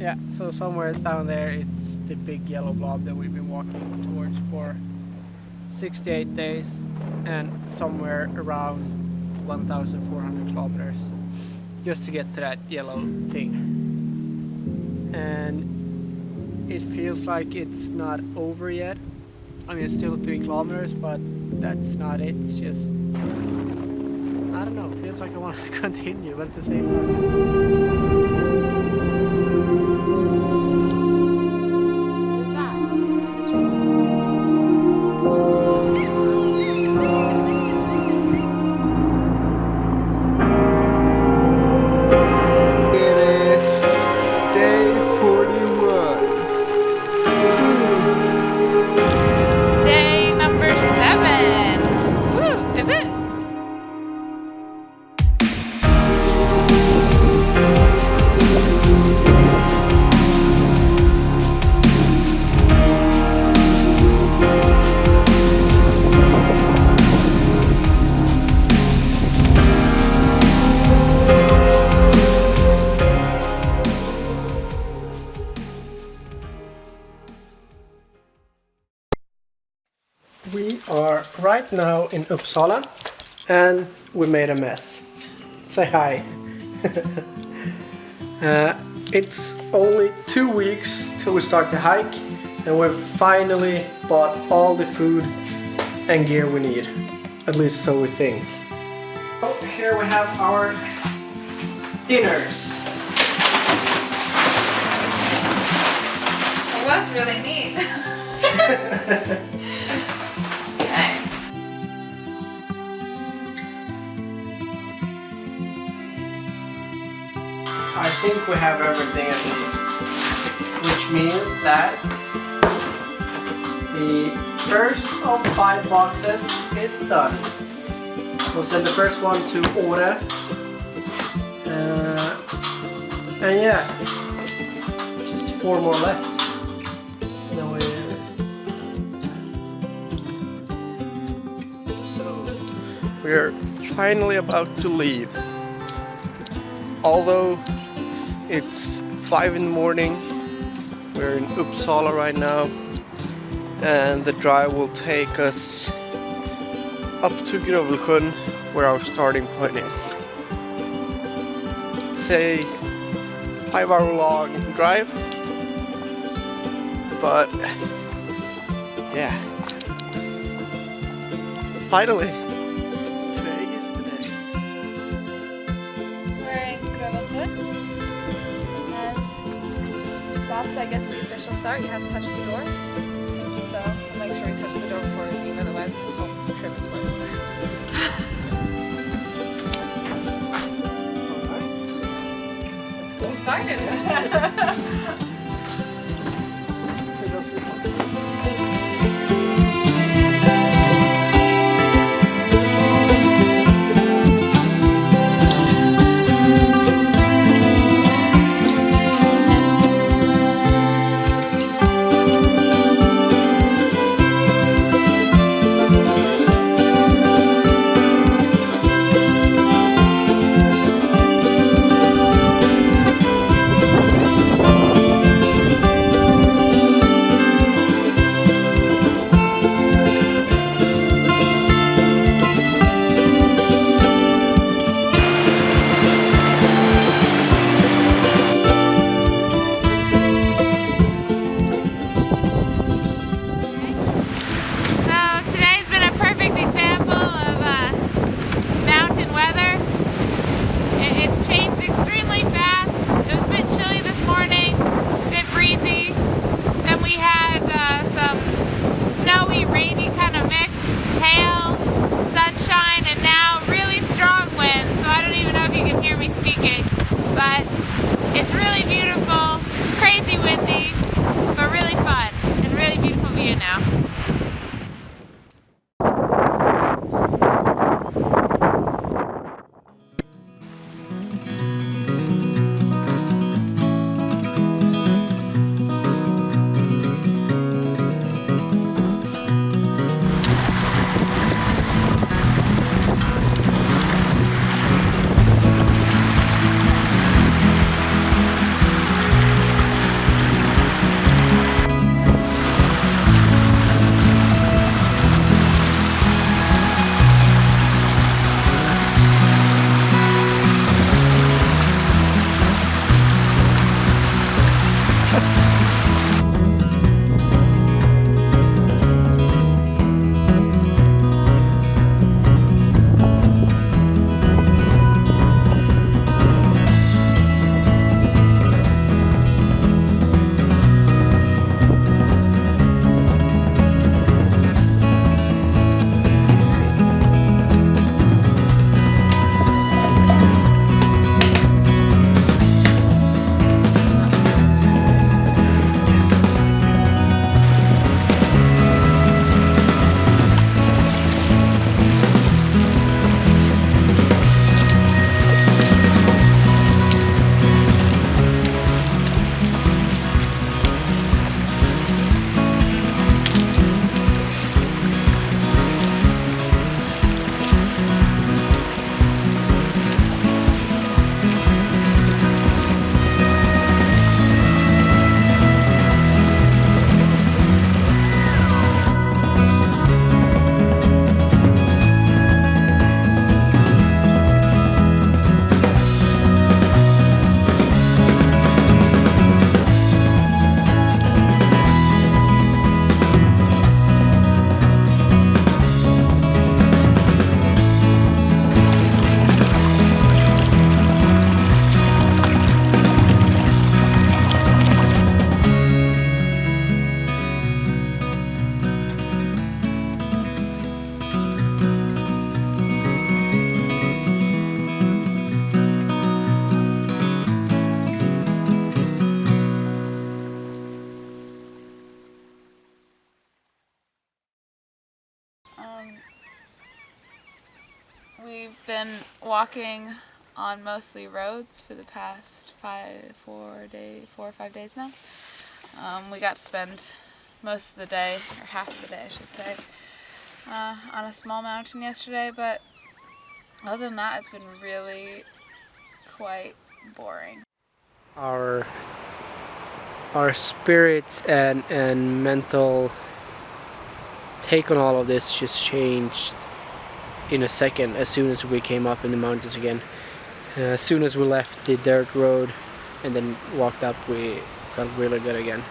Yeah, so somewhere down there it's the big yellow blob that we've been walking towards for 68 days, and somewhere around 1,400 kilometers just to get to that yellow thing. And it feels like it's not over yet. I mean, it's still 3 kilometers, but that's not it. It's just, I don't know, it feels like I want to continue, but at the same time. We are right now in Uppsala and we made a mess. Say hi. It's only 2 weeks till we start the hike, and we've finally bought all the food and gear we need. At least so we think. So here we have our dinners. It was really neat. I think we have everything at least, which means that the first of 5 boxes is done. We'll send the first one to Åre, and yeah, just 4 more left. So we're finally about to leave. Although it's 5 in the morning, we're in Uppsala right now, and the drive will take us up to Grövelsjön, where our starting point is. It's a 5-hour long drive, but yeah, finally. That's, I guess, the official start. You have to touch the door. So we'll make sure we touch the door before we leave, otherwise this whole trip is worthless. Alright. Let's go. We started. It's really beautiful, crazy windy, but really fun and really beautiful view now. been walking on mostly roads for the past 4 or 5 days now. We got to spend most of the day, or half the day I should say, on a small mountain yesterday, but other than that it's been really quite boring. Our spirits and mental take on all of this just changed in a second as soon as we came up in the mountains again. As soon as we left the dirt road and then walked up, we felt really good again.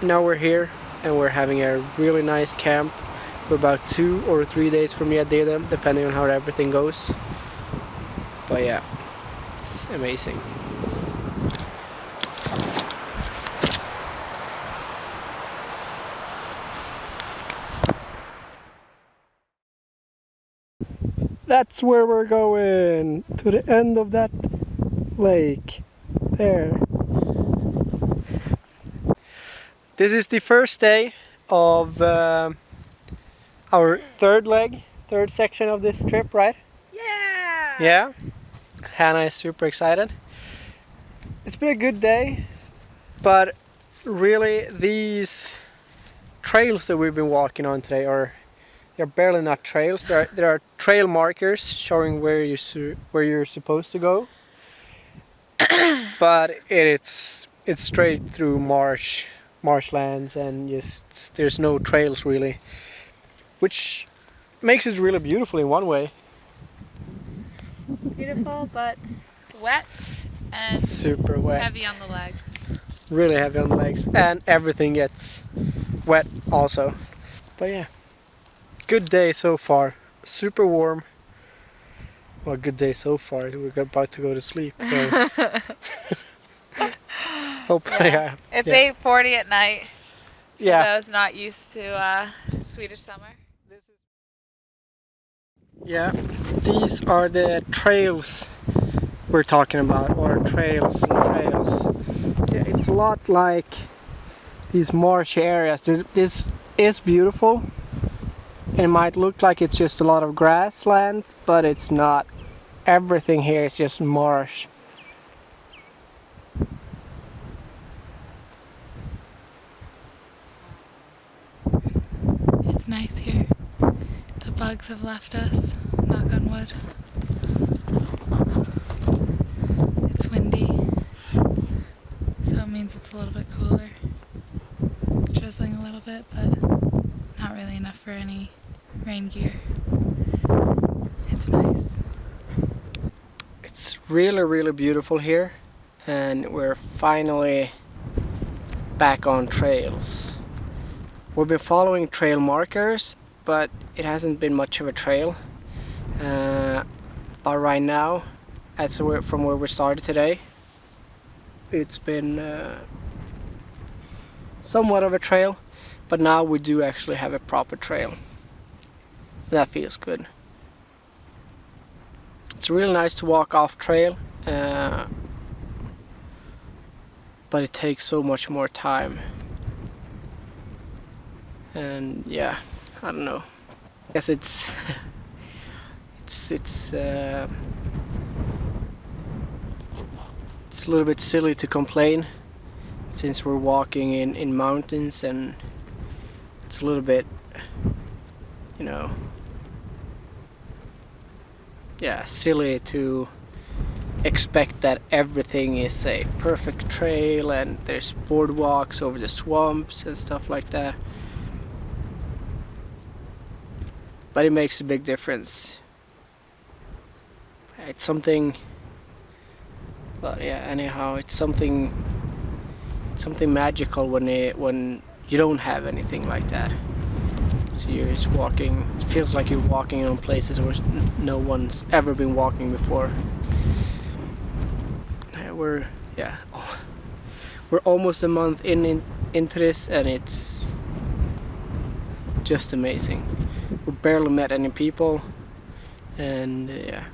Now we're here and we're having a really nice camp. We're about 2 or 3 days from Gäddede, depending on how everything goes. But yeah, it's amazing. That's where we're going, to the end of that lake there. This is the first day of our third section of this trip, right? Yeah! Yeah. Hannah is super excited. It's been a good day, but really these trails that we've been walking on today they're barely not trails. There are trail markers showing where you're supposed to go, but it's straight through marshlands and just there's no trails really, which makes it really beautiful in one way. Beautiful, but wet and super wet. heavy on the legs. Really heavy on the legs, and everything gets wet also. But yeah. Good day so far. Super warm. Well, good day so far. We're about to go to sleep. So hopefully, yeah. It's 8:40 at night. Yeah. For those not used to Swedish summer. Yeah. These are the trails we're talking about, or trails and trails. Yeah, it's a lot like these marshy areas. This is beautiful. It might look like it's just a lot of grassland, but it's not. Everything here is just marsh. It's nice here. The bugs have left us, knock on wood. It's windy, so it means it's a little bit cooler. It's drizzling a little bit, but not really enough for any rain gear. It's nice. It's really beautiful here, and we're finally back on trails. We've been following trail markers, but it hasn't been much of a trail. But right now, from where we started today, it's been somewhat of a trail, but now we do actually have a proper trail. That feels good. It's really nice to walk off trail, but it takes so much more time. And yeah, I don't know. I guess it's a little bit silly to complain, since we're walking in mountains, and it's a little bit, you know, yeah, silly to expect that everything is a perfect trail and there's boardwalks over the swamps and stuff like that. But it makes a big difference. It's something, but yeah, anyhow, it's something magical when you don't have anything like that. So you're just walking, it feels like you're walking on places where no one's ever been walking before. We're almost a month into this, and it's just amazing. We barely met any people, and yeah,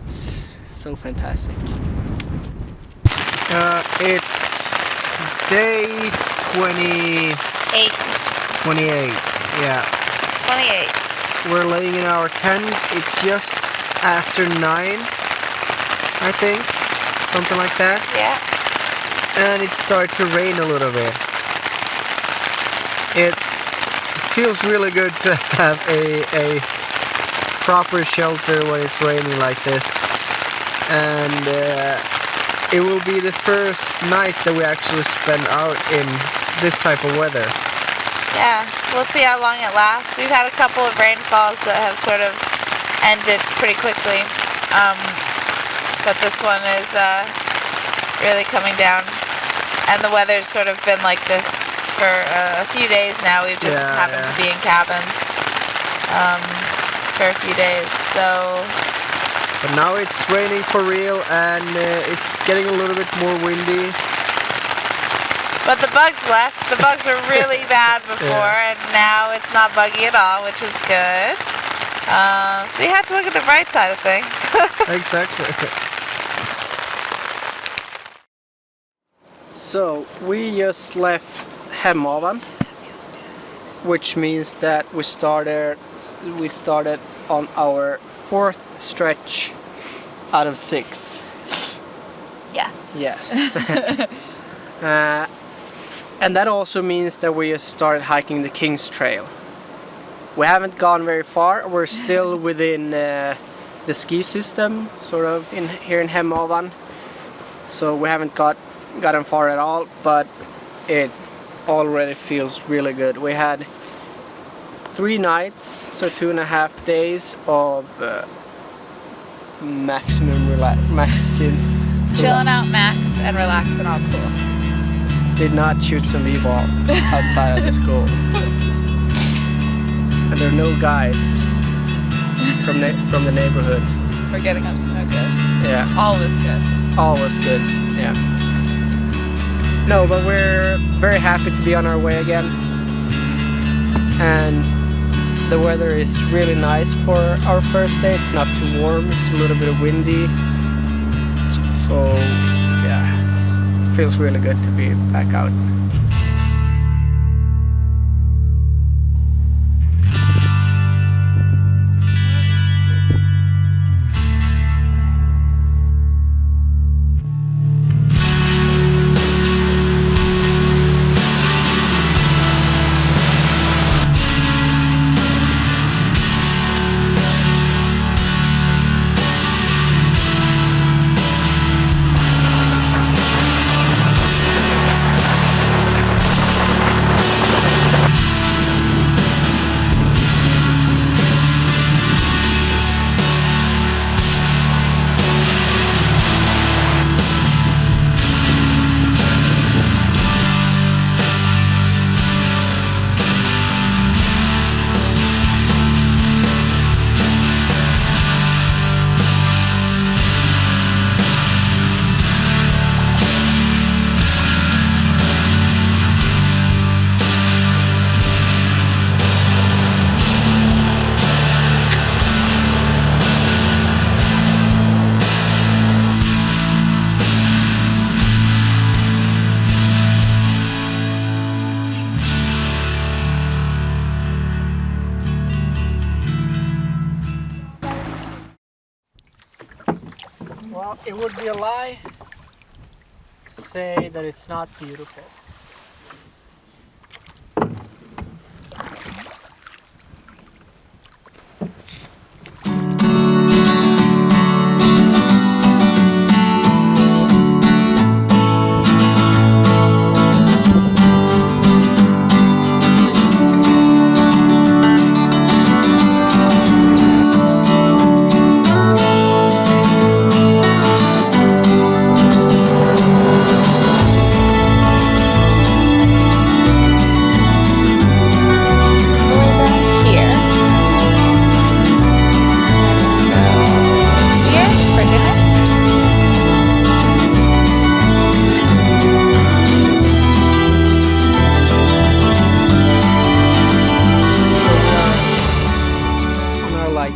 it's so fantastic. It's day 28. 28. 28, yeah. 28. we're laying in our tent. It's just after 9, I think, something like that. Yeah. And it started to rain a little bit. It feels really good to have a proper shelter when it's raining like this. And it will be the first night that we actually spend out in this type of weather. Yeah, we'll see how long it lasts. We've had a couple of rainfalls that have sort of ended pretty quickly. But this one is really coming down. And the weather's sort of been like this for a few days now. We've just happened to be in cabins for a few days, so... But now it's raining for real, and it's getting a little bit more windy. But the bugs left. The bugs were really bad before, and now it's not buggy at all, which is good. So you have to look at the bright side of things. Exactly. So we just left Hemavan, which means that we started on our 4th stretch out of 6. Yes. Yes. And that also means that we just started hiking the King's Trail. We haven't gone very far. We're still within the ski system, sort of here in Hemavan. So we haven't gotten far at all, but it already feels really good. We had 3 nights, so 2.5 days of maximum Chilling out, max, and relaxing all cool. Did not shoot some b-ball outside of the school. And there are no guys from the neighborhood. We're getting up to no good. Yeah. Always good. Always good, yeah. No, but we're very happy to be on our way again. And the weather is really nice for our first day. It's not too warm, it's a little bit windy. So, yeah, it feels really good to be back out. Well, it would be a lie to say that it's not beautiful.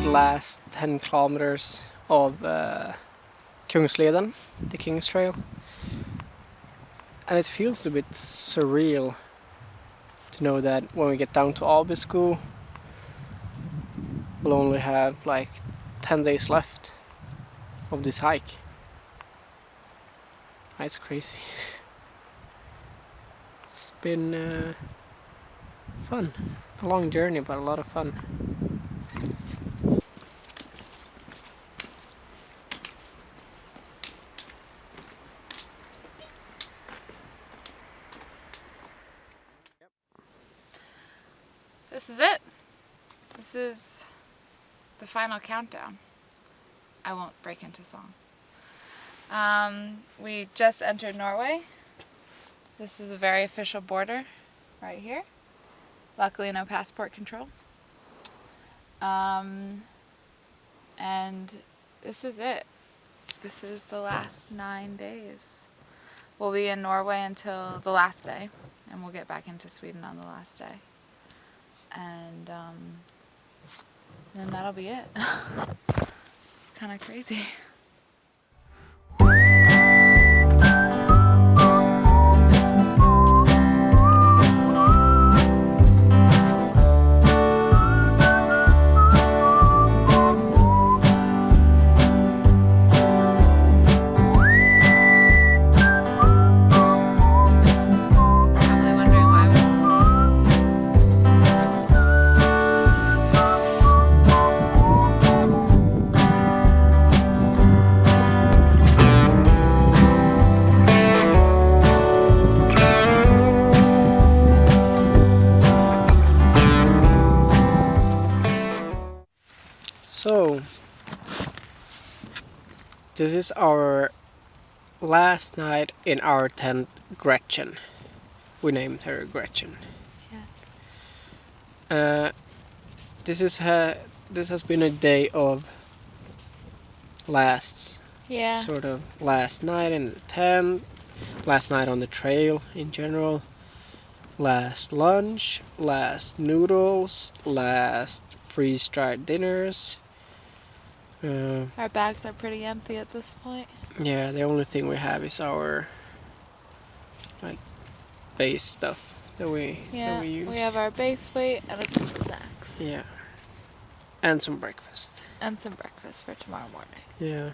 Last 10 kilometers of Kungsleden, the King's Trail, and it feels a bit surreal to know that when we get down to Abisko we'll only have like 10 days left of this hike. That's crazy. It's been fun. A long journey, but a lot of fun. This is it. This is the final countdown. I won't break into song. We just entered Norway. This is a very official border right here. Luckily no passport control. And this is it. This is the last 9 days. We'll be in Norway until the last day, and we'll get back into Sweden on the last day. And then that'll be it. It's kind of crazy. So, this is our last night in our tent, Gretchen. We named her Gretchen. Yes. This has been a day of lasts. Yeah. Sort of last night in the tent, last night on the trail in general, last lunch, last noodles, last freeze-dried dinners. Our bags are pretty empty at this point. Yeah, the only thing we have is our like base stuff that we use. We have our base weight and a few snacks. Yeah, and some breakfast. And some breakfast for tomorrow morning. Yeah.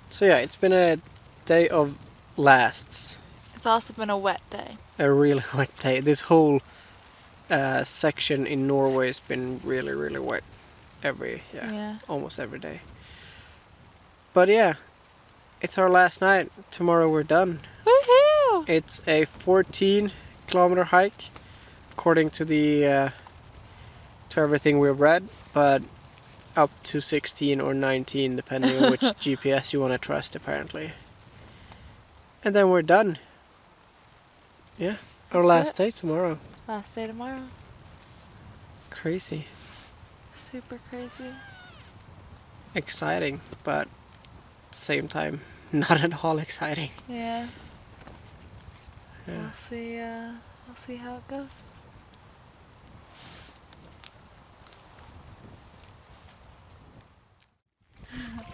So yeah, it's been a day of lasts. It's also been a wet day. A really wet day. This whole section in Norway has been really, really wet almost every day. But yeah, it's our last night. Tomorrow we're done. Woohoo! It's a 14-kilometer hike, according to the to everything we've read, but up to 16 or 19, depending on which GPS you want to trust, apparently. And then we're done. Yeah, our last day tomorrow. Last day tomorrow. Crazy. Super crazy. Exciting, but at the same time, not at all exciting. Yeah. Yeah. We'll see how it goes.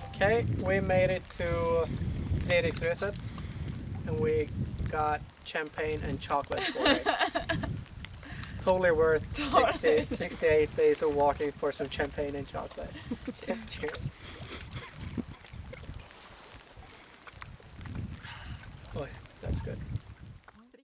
Okay, we made it to Treriksröset, and we got champagne and chocolate for it. It's totally worth 68 days of walking for some champagne and chocolate. Cheers. Oh, that's good.